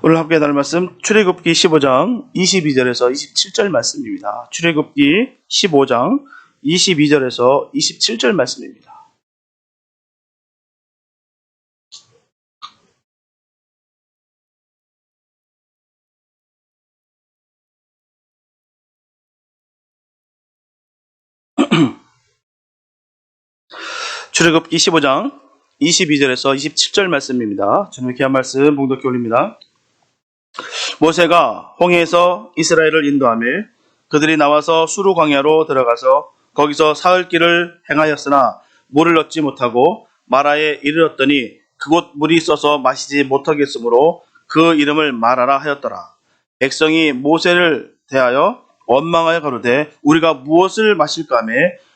오늘 함께 나눌 말씀 출애굽기 15장 22절에서 27절 말씀입니다. 출애굽기 15장 22절에서 27절 말씀입니다. 출애굽기 15장 22절에서 27절 말씀입니다. 주님의 귀한 말씀 봉독해 올립니다. 모세가 홍해에서 이스라엘을 인도하며 그들이 나와서 수르 광야로 들어가서 거기서 사흘 길을 행하였으나 물을 얻지 못하고 마라에 이르렀더니 그곳 물이 써서 마시지 못하겠으므로 그 이름을 마라라 하였더라. 백성이 모세를 대하여 원망하여 가로되 우리가 무엇을 마실까 하며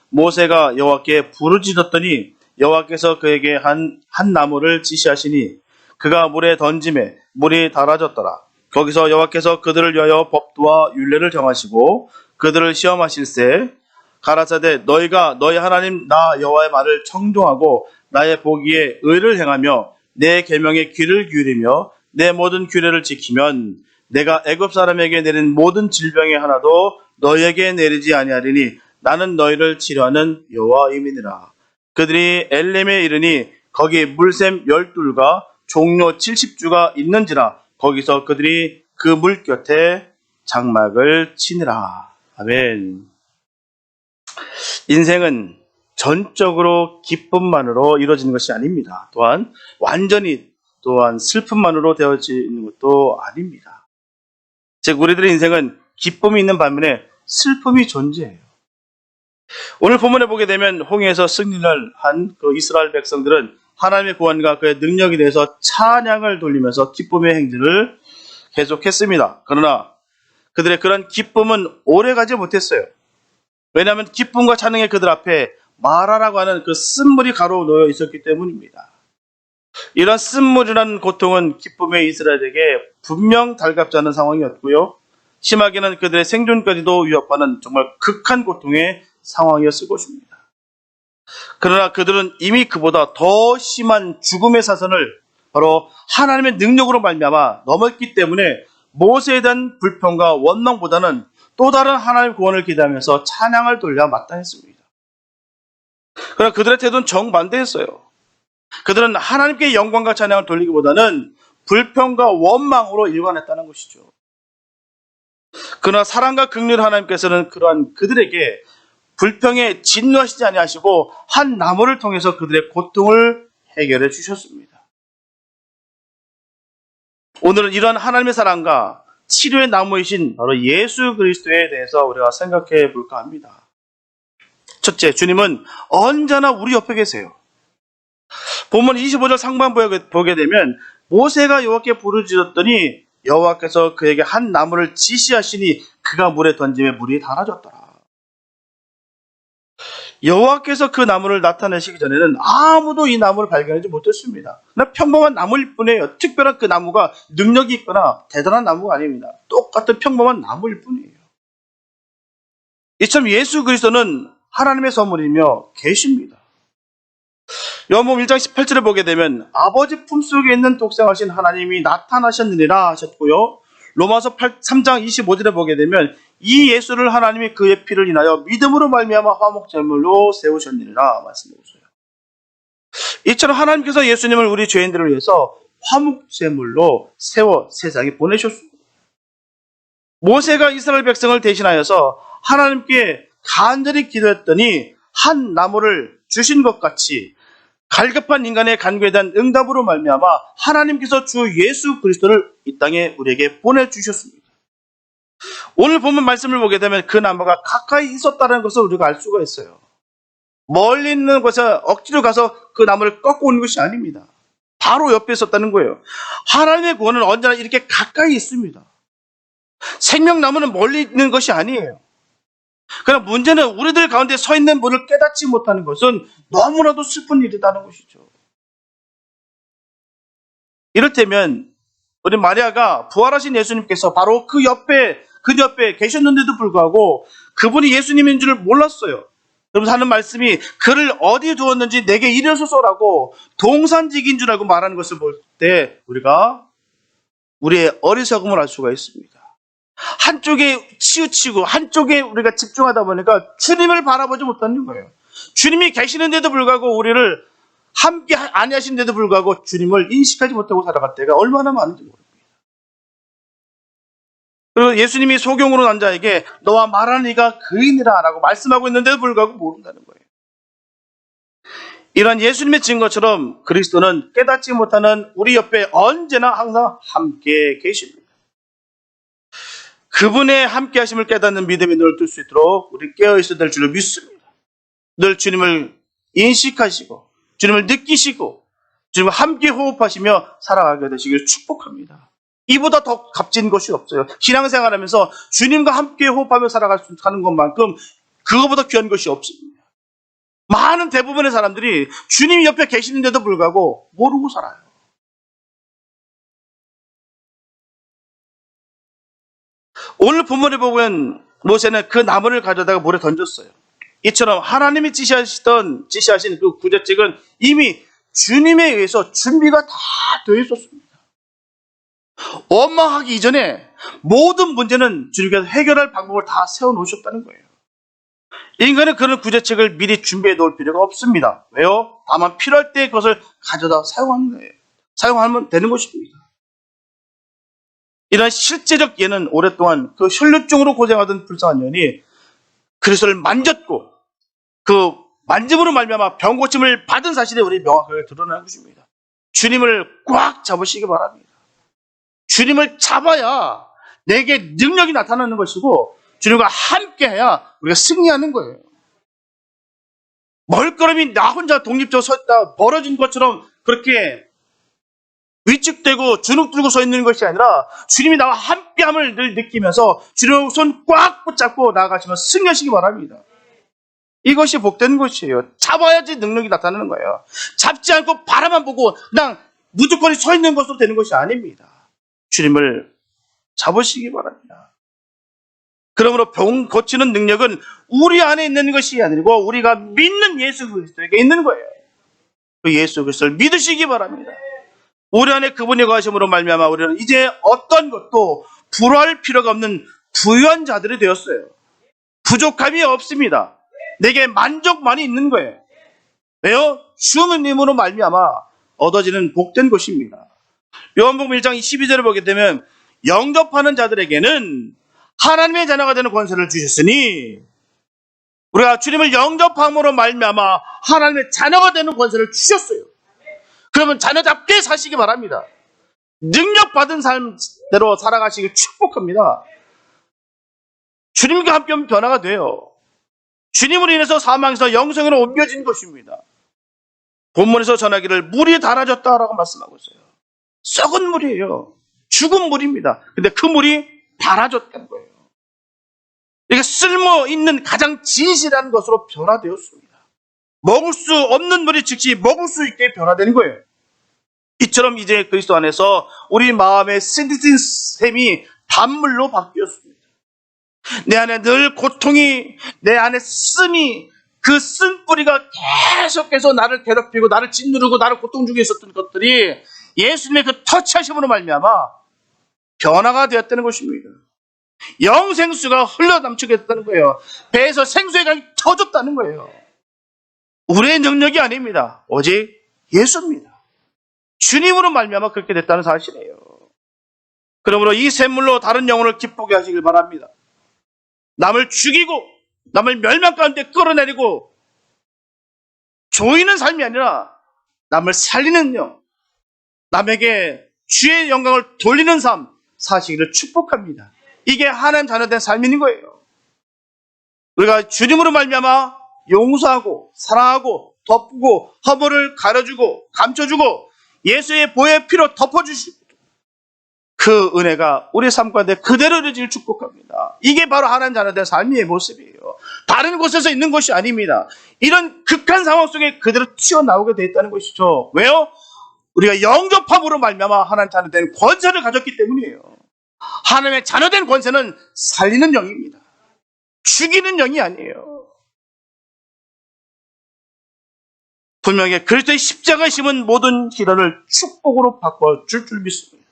모세가 여호와께 부르짖었더니 여호와께서 그에게 한 나무를 지시하시니 그가 물에 던짐에 물이 달아졌더라. 거기서 여호와께서 그들을 위하여 법도와 율례를 정하시고 그들을 시험하실세 가라사대 너희가 너희 하나님 나 여호와의 말을 청종하고 나의 보기에 의를 행하며 내 계명에 귀를 기울이며 내 모든 규례를 지키면 내가 애굽 사람에게 내린 모든 질병의 하나도 너희에게 내리지 아니하리니 나는 너희를 치료하는 여호와임이니라. 그들이 엘렘에 이르니 거기 물샘 12과 종려 70주가 있는지라 거기서 그들이 그 물 곁에 장막을 치니라. 아멘. 인생은 전적으로 기쁨만으로 이루어지는 것이 아닙니다. 또한 완전히 슬픔만으로 되어지는 것도 아닙니다. 즉 우리들의 인생은 기쁨이 있는 반면에 슬픔이 존재해요. 오늘 본문에 보게 되면 홍해에서 승리를 한 그 이스라엘 백성들은 하나님의 구원과 그의 능력에 대해서 찬양을 돌리면서 기쁨의 행진을 계속했습니다. 그러나 그들의 그런 기쁨은 오래가지 못했어요. 왜냐하면 기쁨과 찬양의 그들 앞에 마라라고 하는 그 쓴물이 가로 놓여 있었기 때문입니다. 이런 쓴물이라는 고통은 기쁨의 이스라엘에게 분명 달갑지 않은 상황이었고요. 심하게는 그들의 생존까지도 위협하는 정말 극한 고통의 상황이었을 것입니다. 그러나 그들은 이미 그보다 더 심한 죽음의 사선을 바로 하나님의 능력으로 말미암아 넘었기 때문에 모세에 대한 불평과 원망보다는 또 다른 하나님의 구원을 기대하면서 찬양을 돌려 마땅했습니다. 그러나 그들의 태도는 정반대였어요. 그들은 하나님께 영광과 찬양을 돌리기보다는 불평과 원망으로 일관했다는 것이죠. 그러나 사랑과 긍휼 하나님께서는 그러한 그들에게 불평에 진노하시지 아니하시고 한 나무를 통해서 그들의 고통을 해결해 주셨습니다. 오늘은 이러한 하나님의 사랑과 치료의 나무이신 바로 예수 그리스도에 대해서 우리가 생각해 볼까 합니다. 첫째, 주님은 언제나 우리 옆에 계세요. 본문 25절 상반부에 보게 되면 모세가 여호와께 부르짖었더니 여호와께서 그에게 한 나무를 지시하시니 그가 물에 던짐에 물이 달아졌더라. 여호와께서 그 나무를 나타내시기 전에는 아무도 이 나무를 발견하지 못했습니다. 그러나 평범한 나무일 뿐이에요. 특별한 그 나무가 능력이 있거나 대단한 나무가 아닙니다. 똑같은 평범한 나무일 뿐이에요. 이처럼 예수 그리스도는 하나님의 선물이며 계십니다. 요한복음 1장 18절에 보게 되면 아버지 품속에 있는 독생하신 하나님이 나타나셨느니라 하셨고요. 로마서 3장 25절에 보게 되면 이 예수를 하나님이 그의 피를 인하여 믿음으로 말미암아 화목제물로 세우셨느니라 말씀하고 있어요. 이처럼 하나님께서 예수님을 우리 죄인들을 위해서 화목제물로 세워 세상에 보내셨습니다. 모세가 이스라엘 백성을 대신하여서 하나님께 간절히 기도했더니 한 나무를 주신 것 같이 갈급한 인간의 간구에 대한 응답으로 말미암아 하나님께서 주 예수 그리스도를 이 땅에 우리에게 보내주셨습니다. 오늘 본문 말씀을 보게 되면 그 나무가 가까이 있었다는 것을 우리가 알 수가 있어요. 멀리 있는 곳에 억지로 가서 그 나무를 꺾고 오는 것이 아닙니다. 바로 옆에 있었다는 거예요. 하나님의 구원은 언제나 이렇게 가까이 있습니다. 생명나무는 멀리 있는 것이 아니에요. 그러나 문제는 우리들 가운데 서 있는 분을 깨닫지 못하는 것은 너무나도 슬픈 일이라는 것이죠. 이를테면 우리 마리아가 부활하신 예수님께서 바로 그 옆에 계셨는데도 불구하고 그분이 예수님인 줄 몰랐어요. 그러면서 하는 말씀이 그를 어디에 두었는지 내게 이르소서라고 동산직인 줄 알고 말하는 것을 볼 때 우리가 우리의 어리석음을 알 수가 있습니다. 한쪽에 치우치고 한쪽에 우리가 집중하다 보니까 주님을 바라보지 못하는 거예요. 주님이 계시는데도 불구하고 우리를 함께 안위하시는데도 불구하고 주님을 인식하지 못하고 살아갈 때가 얼마나 많은지 모릅니다. 그리고 예수님이 소경으로 난 자에게 너와 말하는 이가 그인이라 라고 말씀하고 있는데도 불구하고 모른다는 거예요. 이런 예수님의 증거처럼 그리스도는 깨닫지 못하는 우리 옆에 언제나 항상 함께 계십니다. 그분의 함께 하심을 깨닫는 믿음이 늘 뜰 수 있도록 우리 깨어있어야 될 줄로 믿습니다. 늘 주님을 인식하시고 주님을 느끼시고 주님과 함께 호흡하시며 살아가게 되시길 축복합니다. 이보다 더 값진 것이 없어요. 신앙생활하면서 주님과 함께 호흡하며 살아갈 수 있는 것만큼 그거보다 귀한 것이 없습니다. 많은 대부분의 사람들이 주님이 옆에 계시는데도 불구하고 모르고 살아요. 오늘 본문에 보면 모세는 그 나무를 가져다가 물에 던졌어요. 이처럼 하나님이 지시하신 그 구제책은 이미 주님에 의해서 준비가 다 되어 있었습니다. 원망하기 이전에 모든 문제는 주님께서 해결할 방법을 다 세워놓으셨다는 거예요. 인간은 그런 구제책을 미리 준비해 놓을 필요가 없습니다. 왜요? 다만 필요할 때 그것을 가져다 사용하는 거예요. 사용하면 되는 것입니다. 이런 실제적 예는 오랫동안 그 혈루증으로 고생하던 불쌍한 여인이 그리스도를 만졌고 그 만짐으로 말미암아 병고침을 받은 사실에 우리 명확하게 드러나는 것입니다. 주님을 꽉 잡으시기 바랍니다. 주님을 잡아야 내게 능력이 나타나는 것이고 주님과 함께해야 우리가 승리하는 거예요. 멀거름이 나 혼자 독립적으로 서 있다 벌어진 것처럼 그렇게 위축되고 주눅 들고 서 있는 것이 아니라 주님이 나와 함께함을 늘 느끼면서 주님의 손 꽉 붙잡고 나아가시면 승리하시기 바랍니다. 이것이 복된 것이에요. 잡아야지 능력이 나타나는 거예요. 잡지 않고 바라만 보고 그냥 무조건 서 있는 것으로 되는 것이 아닙니다. 주님을 잡으시기 바랍니다. 그러므로 병 고치는 능력은 우리 안에 있는 것이 아니고 우리가 믿는 예수 그리스도에게 있는 거예요. 그 예수 그리스도를 믿으시기 바랍니다. 우리 안에 그분이 거하심으로 말미암아 우리는 이제 어떤 것도 불화할 필요가 없는 부유한 자들이 되었어요. 부족함이 없습니다. 내게 만족만이 있는 거예요. 왜요? 주님으로 말미암아 얻어지는 복된 것입니다. 요한복음 1장 12절을 보게 되면 영접하는 자들에게는 하나님의 자녀가 되는 권세를 주셨으니 우리가 주님을 영접함으로 말미암아 하나님의 자녀가 되는 권세를 주셨어요. 그러면 자녀답게 사시기 바랍니다. 능력받은 삶대로 살아가시길 축복합니다. 주님과 함께 하면 변화가 돼요. 주님으로 인해서 사망에서 영생으로 옮겨진 것입니다. 본문에서 전하기를 물이 달아졌다라고 말씀하고 있어요. 썩은 물이에요. 죽은 물입니다. 근데 그 물이 달아졌다는 거예요. 이게 쓸모있는 가장 진실한 것으로 변화되었습니다. 먹을 수 없는 물이 즉시 먹을 수 있게 변화되는 거예요. 이처럼 이제 그리스도 안에서 우리 마음의 쓰디쓴 샘이 단물로 바뀌었습니다. 내 안에 늘 고통이, 내 안에 쓴이, 그 쓴뿌리가 계속해서 나를 괴롭히고 나를 짓누르고 나를 고통 주게 있었던 것들이 예수님의 그 터치하심으로 말미암아 변화가 되었다는 것입니다. 영생수가 흘러넘치게 됐다는 거예요. 배에서 생수의 강이 터졌다는 거예요. 우리의 능력이 아닙니다. 오직 예수입니다. 주님으로 말미암아 그렇게 됐다는 사실이에요. 그러므로 이 샘물로 다른 영혼을 기쁘게 하시길 바랍니다. 남을 죽이고 남을 멸망 가운데 끌어내리고 조이는 삶이 아니라 남을 살리는 영, 남에게 주의 영광을 돌리는 삶 사시기를 축복합니다. 이게 하나님 자녀된 삶인 거예요. 우리가 주님으로 말미암아 용서하고 사랑하고 덮고 허물을 가려주고 감춰주고 예수의 보혈 피로 덮어주시고 그 은혜가 우리 삶 가운데 그대로 이루어질 축복합니다. 이게 바로 하나님 자녀된 삶의 모습이에요. 다른 곳에서 있는 것이 아닙니다. 이런 극한 상황 속에 그대로 튀어나오게 되어 있다는 것이죠. 왜요? 우리가 영접함으로 말미암아 하나님 자녀된 권세를 가졌기 때문이에요. 하나님의 자녀된 권세는 살리는 영입니다. 죽이는 영이 아니에요. 분명히 그리스도의 십자가에 심은 모든 희단을 축복으로 바꿔줄 줄 믿습니다.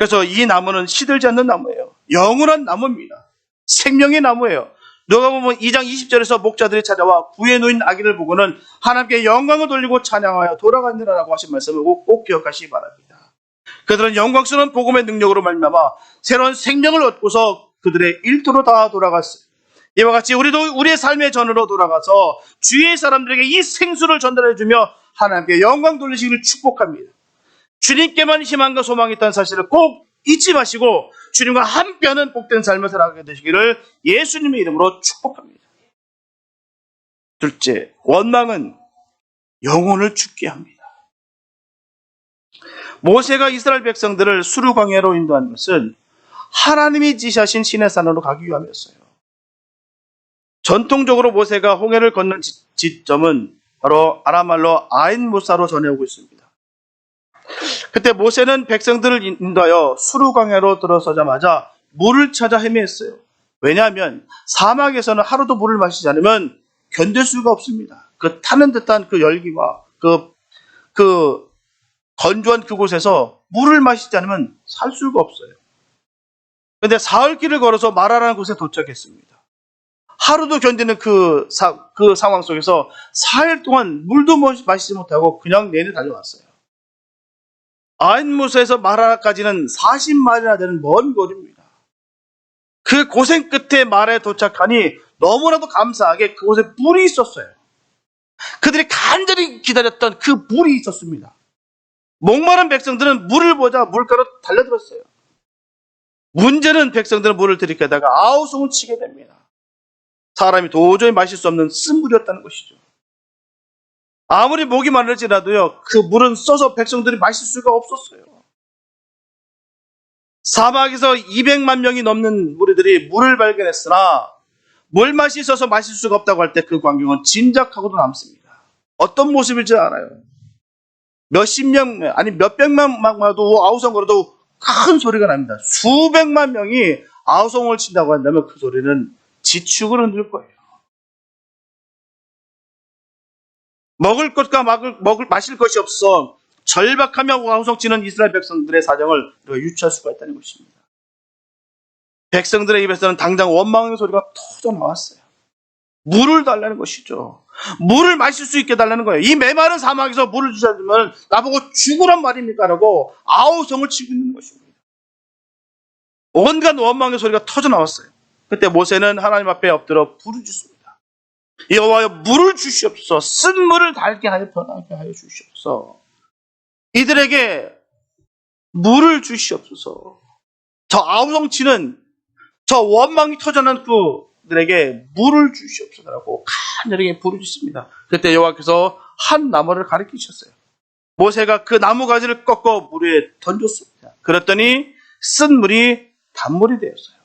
그래서 이 나무는 시들지 않는 나무예요. 영원한 나무입니다. 생명의 나무예요. 누가 보면 2장 20절에서 목자들이 찾아와 구에 놓인 아기를 보고는 하나님께 영광을 돌리고 찬양하여 돌아가느라라고 하신 말씀을 꼭 기억하시기 바랍니다. 그들은 영광스러운 복음의 능력으로 말미암아 새로운 생명을 얻고서 그들의 일터로 다 돌아갔어요. 이와 같이 우리도 우리의 삶의 전으로 돌아가서 주위의 사람들에게 이 생수를 전달해주며 하나님께 영광 돌리시기를 축복합니다. 주님께만 희망과 소망이 있다는 사실을 꼭 잊지 마시고 주님과 함께하는 복된 삶을 살아가게 되시기를 예수님의 이름으로 축복합니다. 둘째, 원망은 영혼을 죽게 합니다. 모세가 이스라엘 백성들을 수르 광야로 인도한 것은 하나님이 지시하신 시내산으로 가기 위함이었어요. 전통적으로 모세가 홍해를 건넌 지점은 바로 아람말로 아인무사로 전해오고 있습니다. 그때 모세는 백성들을 인도하여 수르 광야로 들어서자마자 물을 찾아 헤매었어요. 왜냐하면 사막에서는 하루도 물을 마시지 않으면 견딜 수가 없습니다. 그 타는 듯한 그 열기와 그 건조한 그곳에서 물을 마시지 않으면 살 수가 없어요. 그런데 사흘길을 걸어서 마라라는 곳에 도착했습니다. 하루도 견디는 그 상황 속에서 4일 동안 물도 마시지 못하고 그냥 내내 달려왔어요. 아인무사에서 마라까지는 40마일이나 되는 먼 거리입니다. 그 고생 끝에 마라에 도착하니 너무나도 감사하게 그곳에 물이 있었어요. 그들이 간절히 기다렸던 그 물이 있었습니다. 목마른 백성들은 물을 보자 물가로 달려들었어요. 문제는 백성들은 물을 들이켜다가 아우성을 치게 됩니다. 사람이 도저히 마실 수 없는 쓴물이었다는 것이죠. 아무리 목이 마를지라도요, 그 물은 써서 백성들이 마실 수가 없었어요. 사막에서 200만 명이 넘는 무리들이 물을 발견했으나 물맛이 있어서 마실 수가 없다고 할 때 그 광경은 짐작하고도 남습니다. 어떤 모습일지 알아요. 몇십 명, 아니 몇백만 명도 아우성거려도 큰 소리가 납니다. 수백만 명이 아우성을 친다고 한다면 그 소리는 지축을 흔들 거예요. 먹을 것과 마실 것이 없어 절박하며 아우성치는 이스라엘 백성들의 사정을 유추할 수가 있다는 것입니다. 백성들의 입에서는 당장 원망의 소리가 터져 나왔어요. 물을 달라는 것이죠. 물을 마실 수 있게 달라는 거예요. 이 메마른 사막에서 물을 주지 않으면 나보고 죽으란 말입니까? 라고 아우성을 치고 있는 것입니다. 온갖 원망의 소리가 터져 나왔어요. 그때 모세는 하나님 앞에 엎드려 부르짖습니다. 여호와여, 물을 주시옵소서. 쓴 물을 달게 하여 변하게 하여 주시옵소서. 이들에게 물을 주시옵소서. 저 아우성치는 저 원망이 터져난 그들에게 물을 주시옵소서라고 간절하게 부르짖습니다. 그때 여호와께서 한 나무를 가리키셨어요. 모세가 그 나무 가지를 꺾어 물 위에 던졌습니다. 그랬더니 쓴 물이 단물이 되었어요.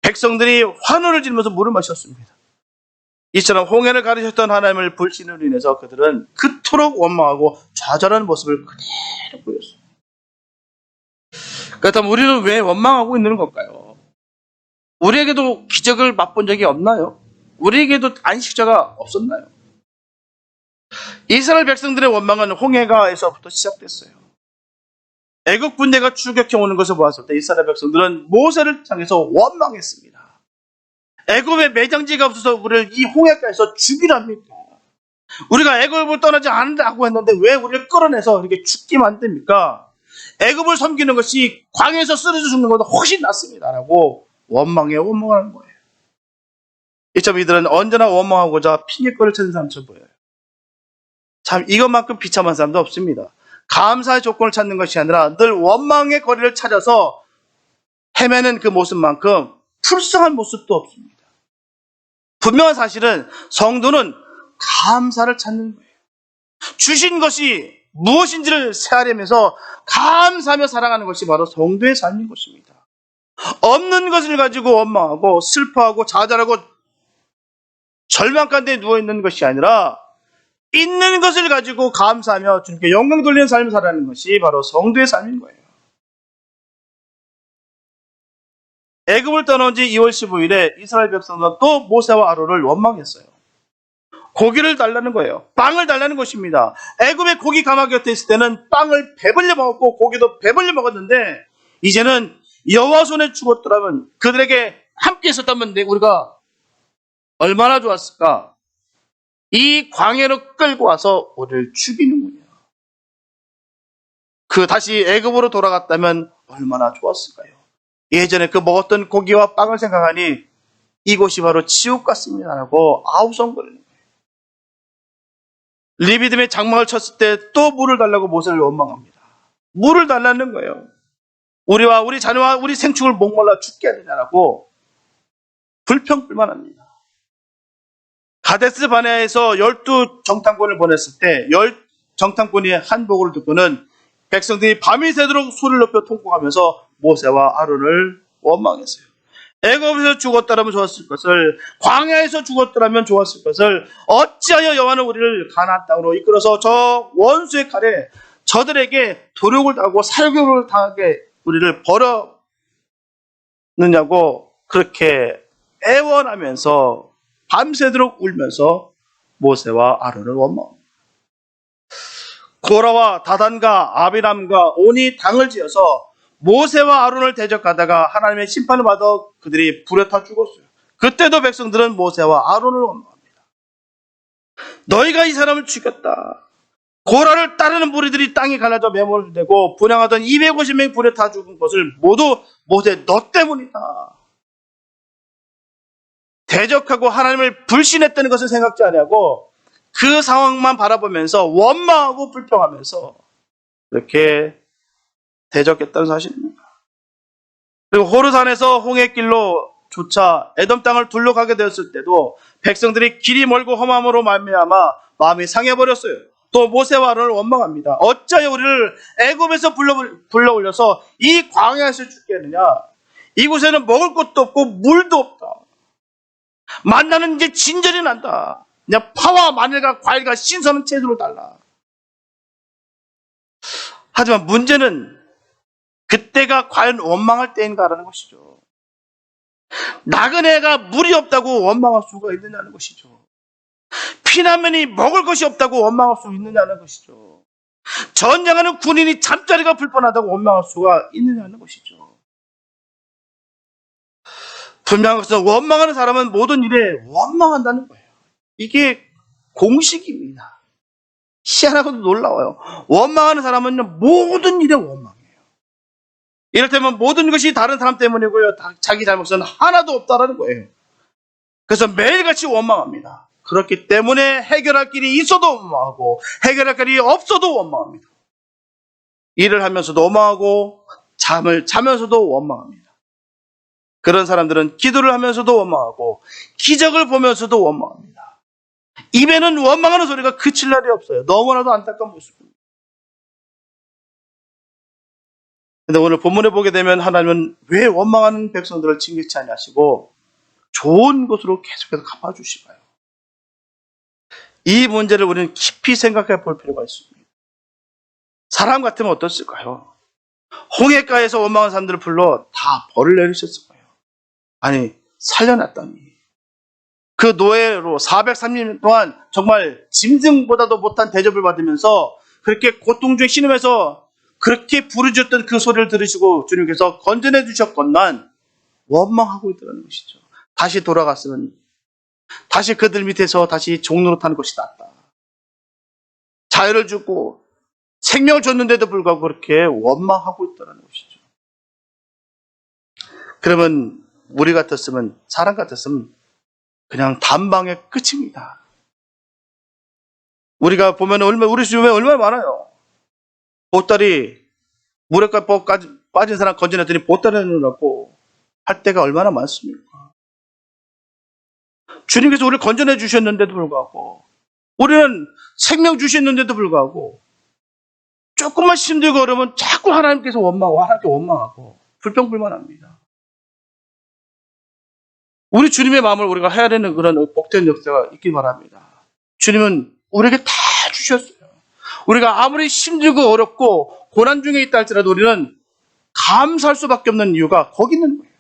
백성들이 환호를 지르면서 물을 마셨습니다. 이처럼 홍해를 가르셨던 하나님을 불신으로 인해서 그들은 그토록 원망하고 좌절하는 모습을 그대로 보였어요. 그렇다면 우리는 왜 원망하고 있는 걸까요? 우리에게도 기적을 맛본 적이 없나요? 우리에게도 안식자가 없었나요? 이스라엘 백성들의 원망은 홍해가에서부터 시작됐어요. 애국 군대가 추격해 오는 것을 보았을 때 이스라엘 백성들은 모세를 향해서 원망했습니다. 애굽에 매장지가 없어서 우리를 이 홍해가에서 죽이랍니까? 우리가 애굽을 떠나지 않는다고 했는데 왜 우리를 끌어내서 이렇게 죽게 만듭니까? 애굽을 섬기는 것이 광야에서 쓰러져 죽는 것보다 훨씬 낫습니다라고 원망하는 거예요. 이처럼 이들은 언제나 원망하고자 핑계거리를 찾는 사람처럼 보여요. 참 이것만큼 비참한 사람도 없습니다. 감사의 조건을 찾는 것이 아니라 늘 원망의 거리를 찾아서 헤매는 그 모습만큼 불쌍한 모습도 없습니다. 분명한 사실은 성도는 감사를 찾는 거예요. 주신 것이 무엇인지를 헤아리면서 감사하며 살아가는 것이 바로 성도의 삶인 것입니다. 없는 것을 가지고 원망하고 슬퍼하고 좌절하고 절망 가운데 누워있는 것이 아니라 있는 것을 가지고 감사하며 주님께 영광 돌리는 삶을 살아가는 것이 바로 성도의 삶인 거예요. 애굽을 떠나온 지 2월 15일에 이스라엘 백성들은 또 모세와 아론을 원망했어요. 고기를 달라는 거예요. 빵을 달라는 것입니다. 애굽의 고기 가마귀 곁에 있을 때는 빵을 배불리 먹었고 고기도 배불리 먹었는데 이제는 여호와 손에 죽었더라면, 그들에게 함께 있었다면 우리가 얼마나 좋았을까? 이 광야로 끌고 와서 우리를 죽이는군요. 다시 애굽으로 돌아갔다면 얼마나 좋았을까요? 예전에 그 먹었던 고기와 빵을 생각하니 이곳이 바로 지옥 같습니다라고 아우성거리는 거예요. 리비딤의 장막을 쳤을 때 또 물을 달라고 모세를 원망합니다. 물을 달라는 거예요. 우리와 우리 자녀와 우리 생축을 목말라 죽게 하느냐라고 불평불만합니다. 가데스 바네아에서 12정탐꾼을 보냈을 때 10정탐꾼이 한 보고를 듣고는 백성들이 밤이 새도록 소리를 높여 통곡하면서 모세와 아론을 원망했어요. 애굽에서 죽었더라면 좋았을 것을, 광야에서 죽었더라면 좋았을 것을, 어찌하여 여호와는 우리를 가나안 땅으로 이끌어서 저 원수의 칼에 저들에게 도륙을 당하고 살교를 당하게 우리를 버렸느냐고 그렇게 애원하면서 밤새도록 울면서 모세와 아론을 원망합니다. 고라와 다단과 아비람과 온이 당을 지어서 모세와 아론을 대적하다가 하나님의 심판을 받아 그들이 불에 타 죽었어요. 그때도 백성들은 모세와 아론을 원망합니다. 너희가 이 사람을 죽였다. 고라를 따르는 무리들이 땅이 갈라져 매몰되고 분양하던 250명이 불에 타 죽은 것을 모두 모세 너 때문이다. 대적하고 하나님을 불신했다는 것을 생각지 않냐고 그 상황만 바라보면서 원망하고 불평하면서 이렇게 대적했다는 사실입니다. 그리고 호르산에서 홍해길로 조차 에돔 땅을 둘러가게 되었을 때도 백성들이 길이 멀고 험함으로 말미암아 마음이 상해버렸어요. 또 모세와 아론을 원망합니다. 어찌하여 우리를 애굽에서 불러올려서 이 광야에서 죽게 하느냐. 이곳에는 먹을 것도 없고 물도 없다. 만나는 이제 진절이 난다. 그냥 파와 마늘과 과일과 신선한 채소를 달라. 하지만 문제는 그때가 과연 원망할 때인가라는 것이죠. 나그네가 물이 없다고 원망할 수가 있느냐는 것이죠. 피난민이 먹을 것이 없다고 원망할 수 있느냐는 것이죠. 전쟁하는 군인이 잠자리가 불편하다고 원망할 수가 있느냐는 것이죠. 분명한 것은 원망하는 사람은 모든 일에 원망한다는 거예요. 이게 공식입니다. 희한하고도 놀라워요. 원망하는 사람은 모든 일에 원망해요. 이를테면 모든 것이 다른 사람 때문이고요. 자기 잘못은 하나도 없다라는 거예요. 그래서 매일같이 원망합니다. 그렇기 때문에 해결할 길이 있어도 원망하고 해결할 길이 없어도 원망합니다. 일을 하면서도 원망하고 잠을 자면서도 원망합니다. 그런 사람들은 기도를 하면서도 원망하고 기적을 보면서도 원망합니다. 입에는 원망하는 소리가 그칠 날이 없어요. 너무나도 안타까운 모습입니다. 그런데 오늘 본문에 보게 되면 하나님은 왜 원망하는 백성들을 징계치 아니하시고 좋은 것으로 계속해서 갚아주시나요? 이 문제를 우리는 깊이 생각해 볼 필요가 있습니다. 사람 같으면 어떻을까요? 홍해가에서 원망한 사람들을 불러 다 벌을 내리셨을 거예요. 아니, 살려놨다니. 그 노예로 430년 동안 정말 짐승보다도 못한 대접을 받으면서 그렇게 고통 중에 신음해서 그렇게 부르짖었던 그 소리를 들으시고 주님께서 건져내 주셨건만 원망하고 있다는 것이죠. 다시 돌아갔으면 다시 그들 밑에서 다시 종노릇하는 것이 낫다. 자유를 주고 생명을 줬는데도 불구하고 그렇게 원망하고 있다는 것이죠. 그러면 우리 같았으면, 사람 같았으면 그냥 단방에 끝입니다. 우리가 보면 우리 주변에 얼마나 많아요. 보따리 물에 빠진 사람 건져냈더니 보따리 내놓으라고 할 때가 얼마나 많습니까? 주님께서 우리를 건져내 주셨는데도 불구하고, 우리는 생명 주셨는데도 불구하고 조금만 힘들고 그러면 자꾸 하나님께 원망하고 불평불만합니다. 우리 주님의 마음을 우리가 해야 되는 그런 복된 역사가 있길 바랍니다. 주님은 우리에게 다 주셨어요. 우리가 아무리 힘들고 어렵고 고난 중에 있다 할지라도 우리는 감사할 수밖에 없는 이유가 거기 있는 거예요.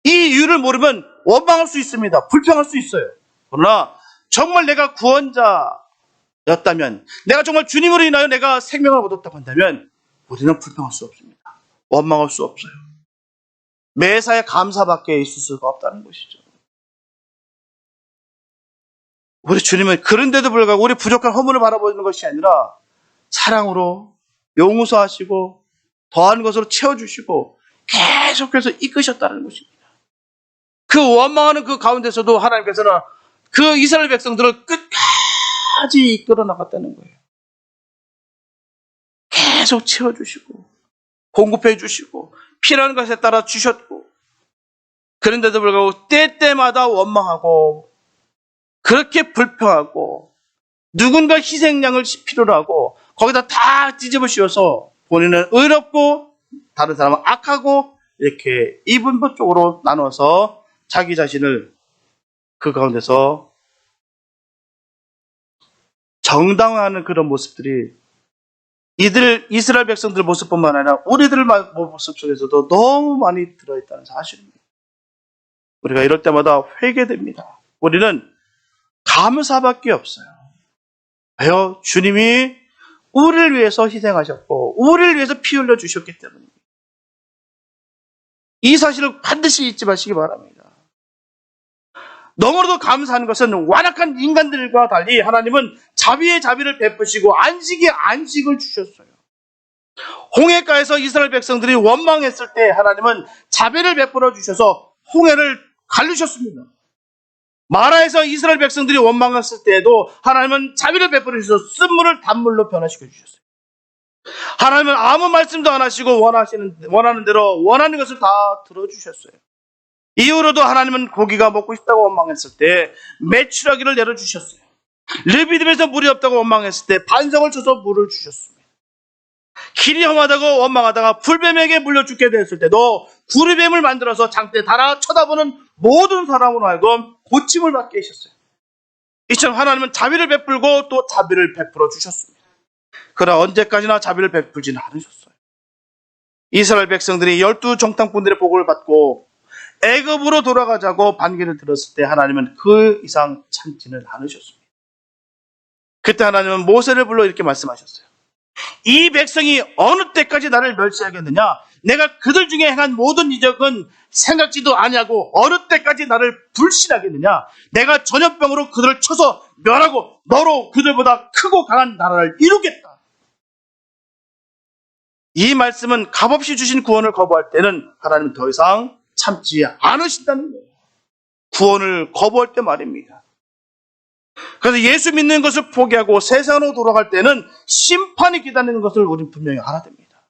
이 이유를 모르면 원망할 수 있습니다. 불평할 수 있어요. 그러나 정말 내가 구원자였다면, 내가 정말 주님으로 인하여 내가 생명을 얻었다고 한다면 우리는 불평할 수 없습니다. 원망할 수 없어요. 매사에 감사밖에 있을 수가 없다는 것이죠. 우리 주님은 그런데도 불구하고 우리 부족한 허물을 바라보는 것이 아니라 사랑으로 용서하시고 더한 것으로 채워주시고 계속해서 이끄셨다는 것입니다. 그 원망하는 그 가운데서도 하나님께서는 그 이스라엘 백성들을 끝까지 이끌어 나갔다는 거예요. 계속 채워주시고 공급해 주시고 필요한 것에 따라 주셨고, 그런데도 불구하고 때때마다 원망하고 그렇게 불평하고 누군가 희생양을 필요로 하고 거기다 다 뒤집어 씌워서 본인은 의롭고 다른 사람은 악하고 이렇게 이분법 쪽으로 나눠서 자기 자신을 그 가운데서 정당화하는 그런 모습들이 이스라엘 백성들 모습뿐만 아니라 우리들 모습 속에서도 너무 많이 들어있다는 사실입니다. 우리가 이럴 때마다 회개됩니다. 우리는 감사밖에 없어요. 왜요? 주님이 우리를 위해서 희생하셨고 우리를 위해서 피 흘려 주셨기 때문입니다. 이 사실을 반드시 잊지 마시기 바랍니다. 너무나도 감사한 것은 완악한 인간들과 달리 하나님은 자비의 자비를 베푸시고 안식의 안식을 주셨어요. 홍해가에서 이스라엘 백성들이 원망했을 때 하나님은 자비를 베풀어 주셔서 홍해를 갈르셨습니다. 마라에서 이스라엘 백성들이 원망했을 때에도 하나님은 자비를 베풀어 주셔서 쓴물을 단물로 변화시켜 주셨어요. 하나님은 아무 말씀도 안 하시고 원하는 대로 원하는 것을 다 들어주셨어요. 이후로도 하나님은 고기가 먹고 싶다고 원망했을 때 메추라기를 내려주셨어요. 르비딤에서 물이 없다고 원망했을 때 반석을 쳐서 물을 주셨습니다. 길이 험하다고 원망하다가 불뱀에게 물려 죽게 되었을 때도 구리뱀을 만들어서 장대에 달아 쳐다보는 모든 사람으로 하여금 고침을 받게 하셨어요. 이처럼 하나님은 자비를 베풀고 또 자비를 베풀어 주셨습니다. 그러나 언제까지나 자비를 베풀지는 않으셨어요. 이스라엘 백성들이 12 정탐꾼들의 보고를 받고 애굽으로 돌아가자고 반기를 들었을 때 하나님은 그 이상 참지는 않으셨습니다. 그때 하나님은 모세를 불러 이렇게 말씀하셨어요. 이 백성이 어느 때까지 나를 멸시하겠느냐? 내가 그들 중에 행한 모든 이적은 생각지도 아니하고 어느 때까지 나를 불신하겠느냐? 내가 전염병으로 그들을 쳐서 멸하고 너로 그들보다 크고 강한 나라를 이루겠다. 이 말씀은 값없이 주신 구원을 거부할 때는 하나님은 더 이상 참지 않으신다는 거예요. 구원을 거부할 때 말입니다. 그래서 예수 믿는 것을 포기하고 세상으로 돌아갈 때는 심판이 기다리는 것을 우리는 분명히 알아야 됩니다.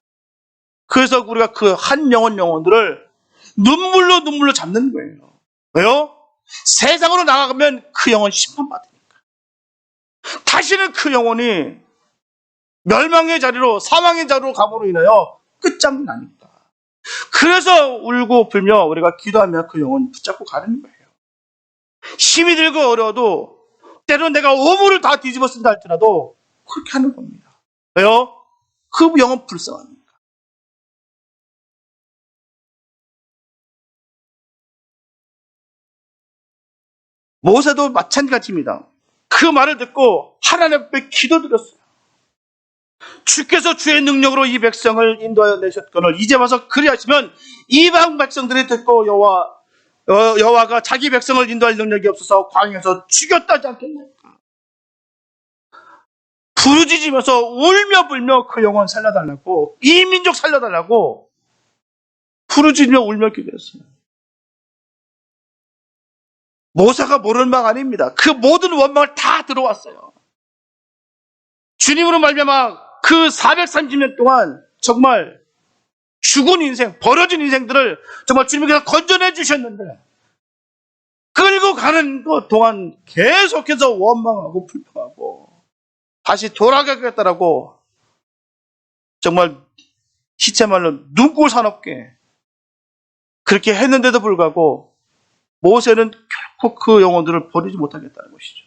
그래서 우리가 그 한 영혼들을 눈물로 잡는 거예요. 왜요? 세상으로 나가면 그 영혼 심판받으니까. 다시는 그 영혼이 멸망의 자리로 사망의 자리로 감으로 인하여 끝장이 나니까. 그래서 울고 불며 우리가 기도하며 그 영혼 붙잡고 가는 거예요. 힘이 들고 어려워도 때로는 내가 오물을 다 뒤집어 쓴다 할지라도 그렇게 하는 겁니다. 왜요? 그 영혼 불쌍하니까. 모세도 마찬가지입니다. 그 말을 듣고 하나님 앞에 기도드렸어요. 주께서 주의 능력으로 이 백성을 인도하여 내셨거늘 이제 와서 그리하시면 이방 백성들이 듣고 여호와가 자기 백성을 인도할 능력이 없어서 광야에서 죽였다 하지 않겠습니까? 부르짖으면서 울며 불며 그 영혼 살려달라고, 이 민족 살려달라고 부르짖으며 울며 기도했어요. 모세가 모르는 바가 아닙니다. 그 모든 원망을 다 들어왔어요. 주님으로 말미암아 그 430년 동안 정말 죽은 인생, 버려진 인생들을 정말 주님께서 건져내 주셨는데 끌고 가는 것 동안 계속해서 원망하고 불평하고 다시 돌아가겠다라고 정말 시체말로 눈꼴 사납게 그렇게 했는데도 불구하고 모세는 결코 그 영혼들을 버리지 못하겠다는 것이죠.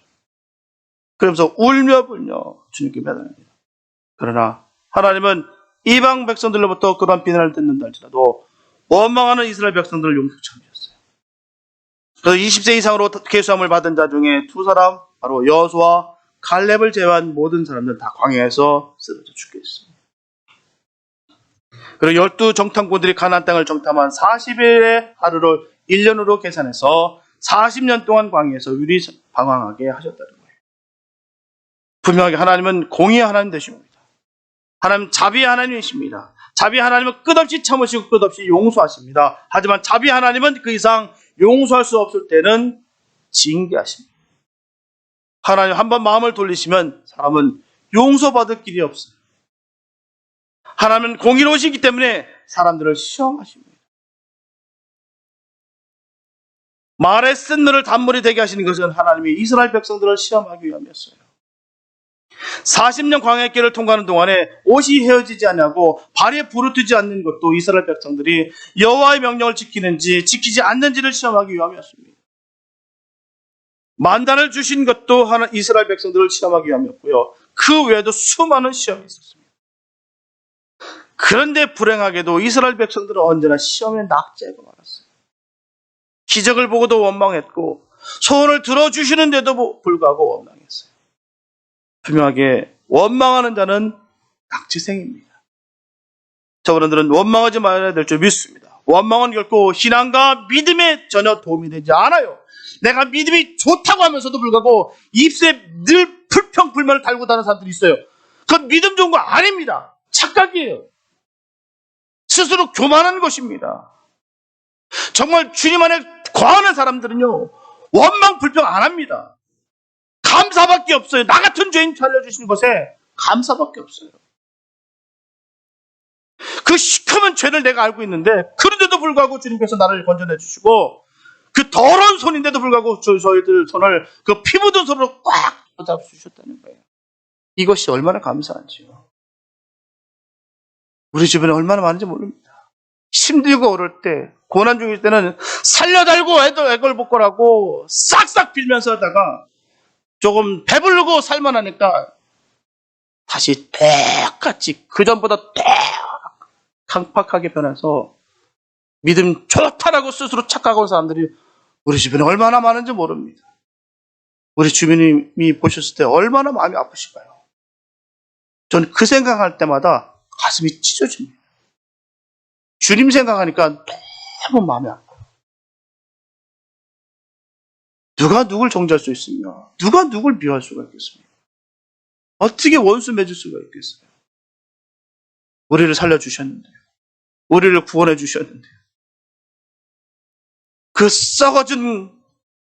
그러면서 울며 불며 주님께 매달립니다. 그러나 하나님은 이방 백성들로부터 그러한 비난을 듣는다 할지라도 원망하는 이스라엘 백성들을 용서치 않으셨어요. 그래서 20세 이상으로 계수함을 받은 자 중에 두 사람, 바로 여호수아와 갈렙을 제외한 모든 사람들은 다 광야에서 쓰러져 죽게 했습니다. 그리고 12 정탐꾼들이 가나안 땅을 정탐한 40일의 하루를 1년으로 계산해서 40년 동안 광야에서 유리 방황하게 하셨다는 거예요. 분명하게 하나님은 공의의 하나님 되십니다. 하나님 자비의 하나님이십니다. 자비의 하나님은 끝없이 참으시고 끝없이 용서하십니다. 하지만 자비의 하나님은 그 이상 용서할 수 없을 때는 징계하십니다. 하나님 한번 마음을 돌리시면 사람은 용서받을 길이 없어요. 하나님은 공의로우시기 때문에 사람들을 시험하십니다. 말에 쓴 너를 단물이 되게 하시는 것은 하나님이 이스라엘 백성들을 시험하기 위함이었어요. 40년 광야의 길을 통과하는 동안에 옷이 헤어지지 않냐고 발에 부르트지 않는 것도 이스라엘 백성들이 여호와의 명령을 지키는지 지키지 않는지를 시험하기 위함이었습니다. 만단을 주신 것도 이스라엘 백성들을 시험하기 위함이었고요. 그 외에도 수많은 시험이 있었습니다. 그런데 불행하게도 이스라엘 백성들은 언제나 시험에 낙제하고 말았어요. 기적을 보고도 원망했고 소원을 들어주시는데도 불구하고 원망했어요. 분명하게 원망하는 자는 낙지생입니다. 저분들은 원망하지 말아야 될 줄 믿습니다. 원망은 결코 신앙과 믿음에 전혀 도움이 되지 않아요. 내가 믿음이 좋다고 하면서도 불구하고 입술에 늘 불평불만을 달고 다니는 사람들이 있어요. 그건 믿음 좋은 거 아닙니다. 착각이에요. 스스로 교만한 것입니다. 정말 주님 안에 거하는 사람들은요, 원망 불평 안 합니다. 감사밖에 없어요. 나 같은 죄인 살려주신 것에 감사밖에 없어요. 그 시커먼 죄를 내가 알고 있는데 그런데도 불구하고 주님께서 나를 건져내 주시고 그 더러운 손인데도 불구하고 저희들 손을 그 피 묻은 손으로 꽉 잡아주셨다는 거예요. 이것이 얼마나 감사한지요. 우리 주변에 얼마나 많은지 모릅니다. 힘들고 어려울 때, 고난 중일 때는 살려달고 애걸복걸하고 싹싹 빌면서 하다가 조금 배부르고 살만하니까 다시 똑같이 그전보다 강팍하게 변해서 믿음 좋다라고 스스로 착각하는 사람들이 우리 주변에 얼마나 많은지 모릅니다. 우리 주변이 보셨을 때 얼마나 마음이 아프실까요? 저는 그 생각할 때마다 가슴이 찢어집니다. 주님 생각하니까 너무 마음이 아파요. 누가 누굴 정죄할 수 있으며 누가 누굴 미워할 수가 있겠습니까? 어떻게 원수 맺을 수가 있겠어요? 우리를 살려주셨는데요. 우리를 구원해 주셨는데요. 그 썩어진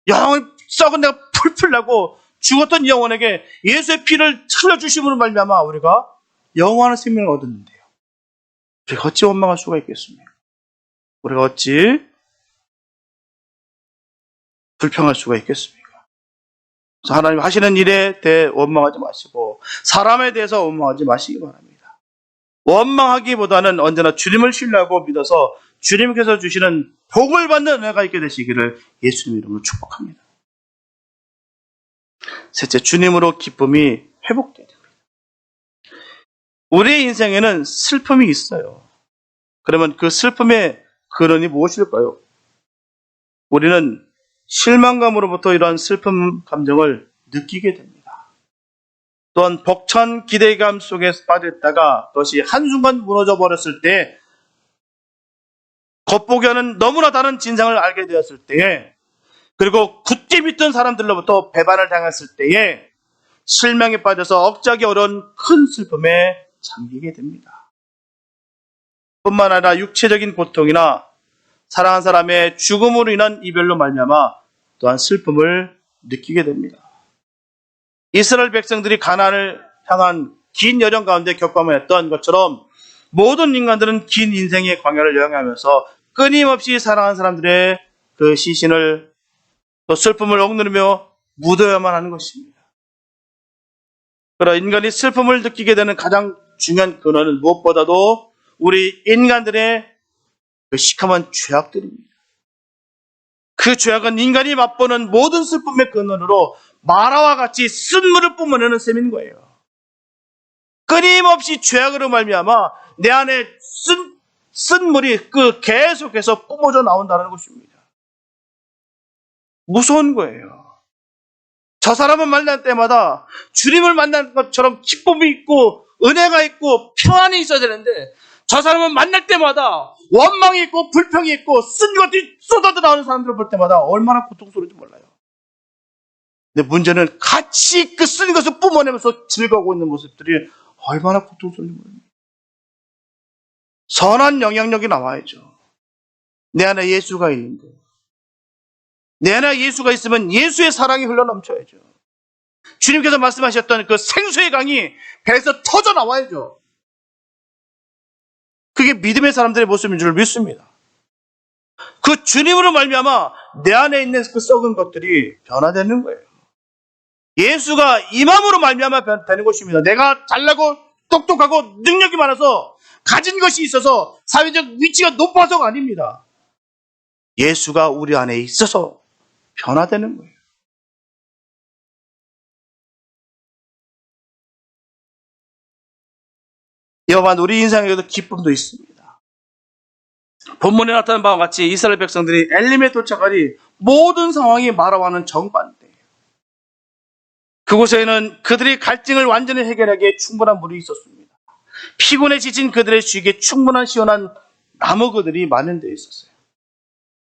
영을 썩은 내가 풀풀 나고 죽었던 영혼에게 예수의 피를 흘려주심으로 말미암아 우리가 영원한 생명을 얻었는데요. 우리가 어찌 원망할 수가 있겠습니까? 우리가 어찌 불평할 수가 있겠습니까? 그래서 하나님 하시는 일에 대해 원망하지 마시고 사람에 대해서 원망하지 마시기 바랍니다. 원망하기보다는 언제나 주님을 신뢰하고 믿어서 주님께서 주시는 복을 받는 은혜가 있게 되시기를 예수님 이름으로 축복합니다. 셋째, 주님으로 기쁨이 회복돼야 됩니다. 우리의 인생에는 슬픔이 있어요. 그러면 그 슬픔의 근원이 무엇일까요? 우리는 실망감으로부터 이러한 슬픔 감정을 느끼게 됩니다. 또한 벅찬 기대감 속에 빠졌다가 그것이 한순간 무너져 버렸을 때 겉보기와는 너무나 다른 진상을 알게 되었을 때에 그리고 굳게 믿던 사람들로부터 배반을 당했을 때에 실망에 빠져서 억제하기 어려운 큰 슬픔에 잠기게 됩니다. 뿐만 아니라 육체적인 고통이나 사랑한 사람의 죽음으로 인한 이별로 말미암아 또한 슬픔을 느끼게 됩니다. 이스라엘 백성들이 가나안을 향한 긴 여정 가운데 겪어야만 했던 것처럼 모든 인간들은 긴 인생의 광야를 여행하면서 끊임없이 사랑한 사람들의 그 시신을 또 슬픔을 억누르며 묻어야만 하는 것입니다. 그러나 인간이 슬픔을 느끼게 되는 가장 중요한 근원은 무엇보다도 우리 인간들의 그 시커먼 죄악들입니다. 그 죄악은 인간이 맛보는 모든 슬픔의 근원으로 마라와 같이 쓴물을 뿜어내는 셈인 거예요. 끊임없이 죄악으로 말미암아 내 안에 쓴물이 그 계속해서 뿜어져 나온다는 것입니다. 무서운 거예요. 저 사람을 만날 때마다 주님을 만난 것처럼 기쁨이 있고 은혜가 있고 평안이 있어야 되는데 저 사람은 만날 때마다 원망이 있고 불평이 있고 쓴 것들이 쏟아져 나오는 사람들을 볼 때마다 얼마나 고통스러운지 몰라요. 근데 문제는 같이 그 쓴 것을 뿜어내면서 즐거워하고 있는 모습들이 얼마나 고통스러운지 몰라요. 선한 영향력이 나와야죠. 내 안에 예수가 있는데, 내 안에 예수가 있으면 예수의 사랑이 흘러넘쳐야죠. 주님께서 말씀하셨던 그 생수의 강이 배에서 터져 나와야죠. 그게 믿음의 사람들의 모습인 줄 믿습니다. 그 주님으로 말미암아 내 안에 있는 그 썩은 것들이 변화되는 거예요. 예수가 임함으로 말미암아 되는 것입니다. 내가 잘나고 똑똑하고 능력이 많아서 가진 것이 있어서 사회적 위치가 높아서가 아닙니다. 예수가 우리 안에 있어서 변화되는 거예요. 여호와 우리 인생에도 기쁨도 있습니다. 본문에 나타난 바와 같이 이스라엘 백성들이 엘림에 도착하니 모든 상황이 마라와는 정반대예요. 그곳에는 그들의 갈증을 완전히 해결하기에 충분한 물이 있었습니다. 피곤에 지친 그들의 쉬기에 충분한 시원한 나무 그들이 마련되어 있었어요.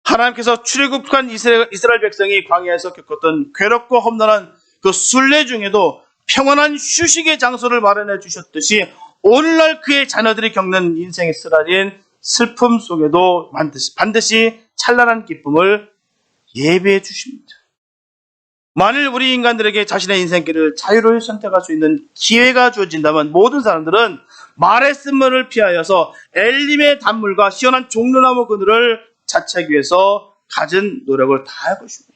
하나님께서 출애굽한 이스라엘 백성이 광야에서 겪었던 괴롭고 험난한 그 순례 중에도 평안한 휴식의 장소를 마련해 주셨듯이 오늘날 그의 자녀들이 겪는 인생의 쓰라린 슬픔 속에도 반드시 찬란한 기쁨을 예비해 주십니다. 만일 우리 인간들에게 자신의 인생길을 자유로이 선택할 수 있는 기회가 주어진다면 모든 사람들은 말의 쓴물을 피하여서 엘림의 단물과 시원한 종려나무 그늘을 자책하기 위해서 갖은 노력을 다할 것입니다.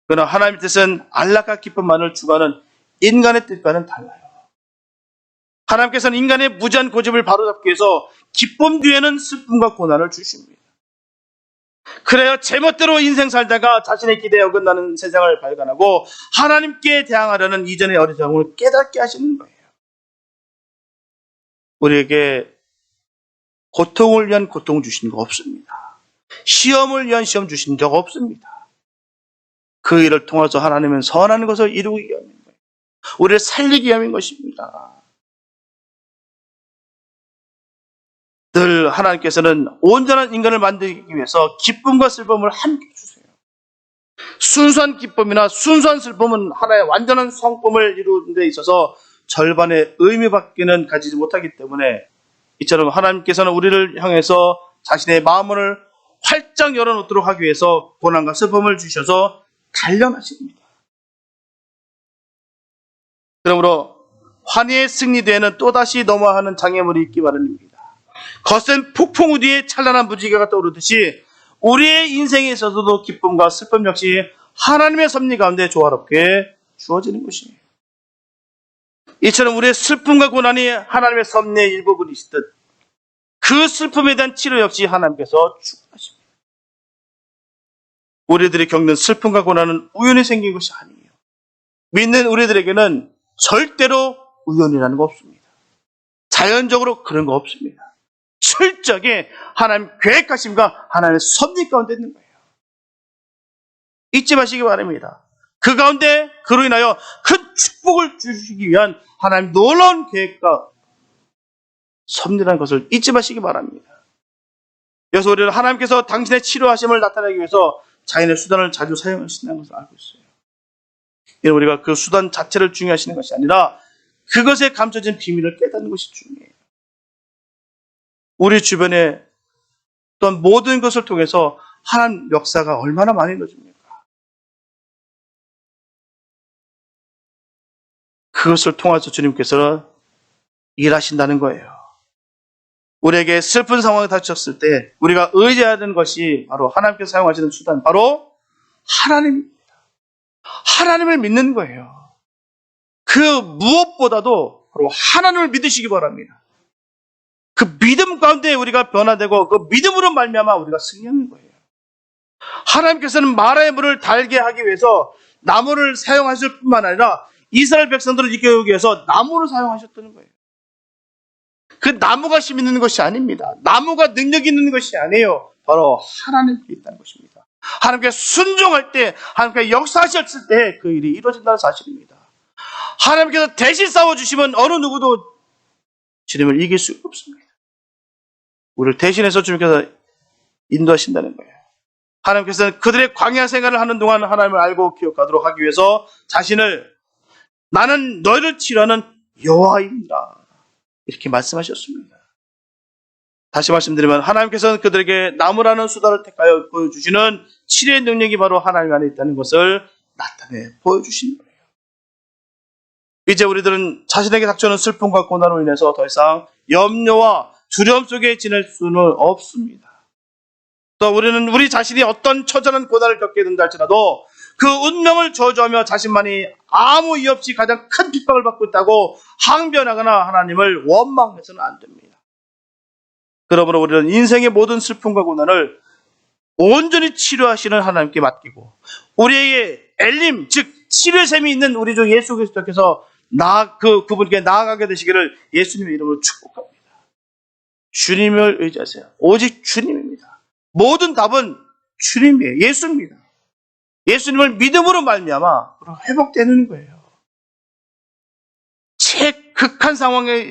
그러나 하나님의 뜻은 안락과 기쁨만을 추구하는 인간의 뜻과는 달라요. 하나님께서는 인간의 무지한 고집을 바로잡기 위해서 기쁨 뒤에는 슬픔과 고난을 주십니다. 그래야 제멋대로 인생 살다가 자신의 기대에 어긋나는 세상을 발견하고 하나님께 대항하려는 이전의 어리석음을 깨닫게 하시는 거예요. 우리에게 고통을 위한 고통 주신 거 없습니다. 시험을 위한 시험 주신 적 없습니다. 그 일을 통해서 하나님은 선한 것을 이루기 위함인 거예요. 우리를 살리기 위함인 것입니다. 늘 하나님께서는 온전한 인간을 만들기 위해서 기쁨과 슬픔을 함께 주세요. 순수한 기쁨이나 순수한 슬픔은 하나의 완전한 성품을 이루는 데 있어서 절반의 의미밖에는 가지지 못하기 때문에 이처럼 하나님께서는 우리를 향해서 자신의 마음을 활짝 열어놓도록 하기 위해서 고난과 슬픔을 주셔서 단련하십니다. 그러므로 환희의 승리 뒤에는 또다시 넘어가는 장애물이 있기 마련입니다. 거센 폭풍우 뒤에 찬란한 무지개가 떠오르듯이 우리의 인생에 있어서도 기쁨과 슬픔 역시 하나님의 섭리 가운데 조화롭게 주어지는 것이에요. 이처럼 우리의 슬픔과 고난이 하나님의 섭리의 일부분이시듯 그 슬픔에 대한 치료 역시 하나님께서 주관하십니다. 우리들이 겪는 슬픔과 고난은 우연히 생긴 것이 아니에요. 믿는 우리들에게는 절대로 우연이라는 거 없습니다. 자연적으로 그런 거 없습니다. 철저하게 하나님 계획하심과 하나님의 섭리 가운데 있는 거예요. 잊지 마시기 바랍니다. 그 가운데 그로 인하여 큰 축복을 주시기 위한 하나님 놀라운 계획과 섭리라는 것을 잊지 마시기 바랍니다. 그래서 우리는 하나님께서 당신의 치료하심을 나타내기 위해서 자연의 수단을 자주 사용하신다는 것을 알고 있어요. 이는 우리가 그 수단 자체를 중요하시는 것이 아니라 그것에 감춰진 비밀을 깨닫는 것이 중요해요. 우리 주변에 어떤 모든 것을 통해서 하나님 역사가 얼마나 많이 이루어집니까? 그것을 통해서 주님께서는 일하신다는 거예요. 우리에게 슬픈 상황이 닥쳤을 때 우리가 의지해야 되는 것이 바로 하나님께서 사용하시는 수단, 바로 하나님입니다. 하나님을 믿는 거예요. 그 무엇보다도 바로 하나님을 믿으시기 바랍니다. 그 믿음 가운데 우리가 변화되고 그 믿음으로 말미암아 우리가 승리하는 거예요. 하나님께서는 마라의 물을 달게 하기 위해서 나무를 사용하실 뿐만 아니라 이스라엘 백성들을 이끌기 위해서 나무를 사용하셨다는 거예요. 그 나무가 힘 있는 것이 아닙니다. 나무가 능력이 있는 것이 아니에요. 바로 하나님께 있다는 것입니다. 하나님께 순종할 때, 하나님께 역사하셨을 때 그 일이 이루어진다는 사실입니다. 하나님께서 대신 싸워주시면 어느 누구도 주님을 이길 수가 없습니다. 우리를 대신해서 주님께서 인도하신다는 거예요. 하나님께서는 그들의 광야 생활을 하는 동안 하나님을 알고 기억하도록 하기 위해서 자신을 나는 너희를 치료하는 여호와입니다. 이렇게 말씀하셨습니다. 다시 말씀드리면 하나님께서는 그들에게 나무라는 수단을 택하여 보여주시는 치료의 능력이 바로 하나님 안에 있다는 것을 나타내 보여주시는 거예요. 이제 우리들은 자신에게 닥쳐오는 슬픔과 고난으로 인해서 더 이상 염려와 두려움 속에 지낼 수는 없습니다. 또 우리는 우리 자신이 어떤 처절한 고난을 겪게 된다 할지라도 그 운명을 저주하며 자신만이 아무 이유 없이 가장 큰 핍박을 받고 있다고 항변하거나 하나님을 원망해서는 안 됩니다. 그러므로 우리는 인생의 모든 슬픔과 고난을 온전히 치료하시는 하나님께 맡기고 우리에게 엘림, 즉 치료의 셈이 있는 우리 주 예수 그리스도께서 그분께 나아가게 되시기를 예수님의 이름으로 축복합니다. 주님을 의지하세요. 오직 주님입니다. 모든 답은 주님이에요. 예수입니다. 예수님을 믿음으로 말미암아 회복되는 거예요. 극한 상황에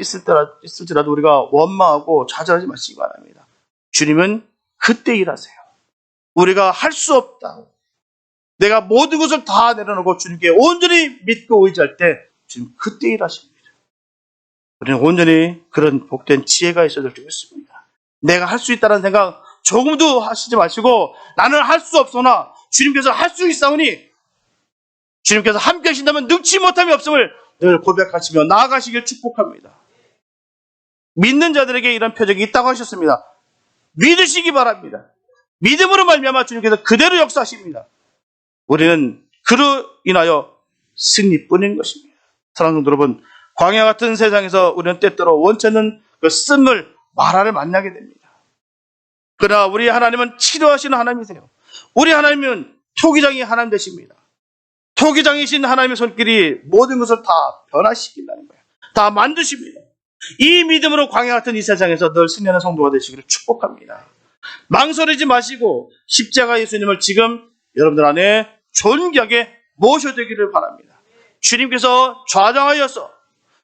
있을지라도 우리가 원망하고 좌절하지 마시기 바랍니다. 주님은 그때 일하세요. 우리가 할 수 없다고 내가 모든 것을 다 내려놓고 주님께 온전히 믿고 의지할 때 주님 그때 일하십니다. 우리는 온전히 그런 복된 지혜가 있어야 되겠습니다. 내가 할 수 있다는 생각 조금도 하시지 마시고 나는 할 수 없으나 주님께서 할 수 있사오니 주님께서 함께 하신다면 능치 못함이 없음을 늘 고백하시며 나아가시길 축복합니다. 믿는 자들에게 이런 표적이 있다고 하셨습니다. 믿으시기 바랍니다. 믿음으로 말미암아 주님께서 그대로 역사하십니다. 우리는 그로 인하여 승리뿐인 것입니다. 사랑하는 성도 여러분, 광야 같은 세상에서 우리는 때때로 원치 않는 그 쓴물 마라를 만나게 됩니다. 그러나 우리 하나님은 치료하시는 하나님이세요. 우리 하나님은 토기장이 하나님 되십니다. 토기장이신 하나님의 손길이 모든 것을 다 변화시킨다는 거예요. 다 만드십니다. 이 믿음으로 광야 같은 이 세상에서 늘 승리하는 성도가 되시기를 축복합니다. 망설이지 마시고 십자가 예수님을 지금 여러분들 안에 존귀하게 모셔되기를 바랍니다. 주님께서 좌장하여서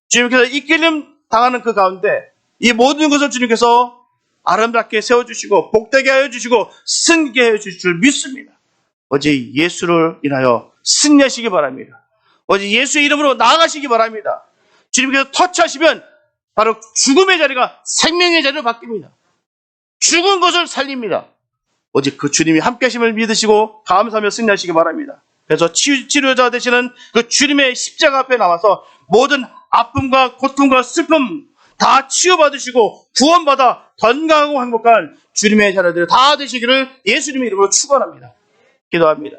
주님께서 이끌림 당하는 그 가운데 이 모든 것을 주님께서 아름답게 세워주시고 복되게 하여 주시고 승리하게 하여 주실 줄 믿습니다. 어제 예수를 인하여 승리하시기 바랍니다. 어제 예수의 이름으로 나아가시기 바랍니다. 주님께서 터치하시면 바로 죽음의 자리가 생명의 자리로 바뀝니다. 죽은 것을 살립니다. 오직 그 주님이 함께 하심을 믿으시고 감사하며 승리하시기 바랍니다. 그래서 치료자 되시는 그 주님의 십자가 앞에 나와서 모든 아픔과 고통과 슬픔 다 치유받으시고 구원받아 건강하고 행복한 주님의 자녀들 다 되시기를 예수님의 이름으로 축원합니다. 기도합니다.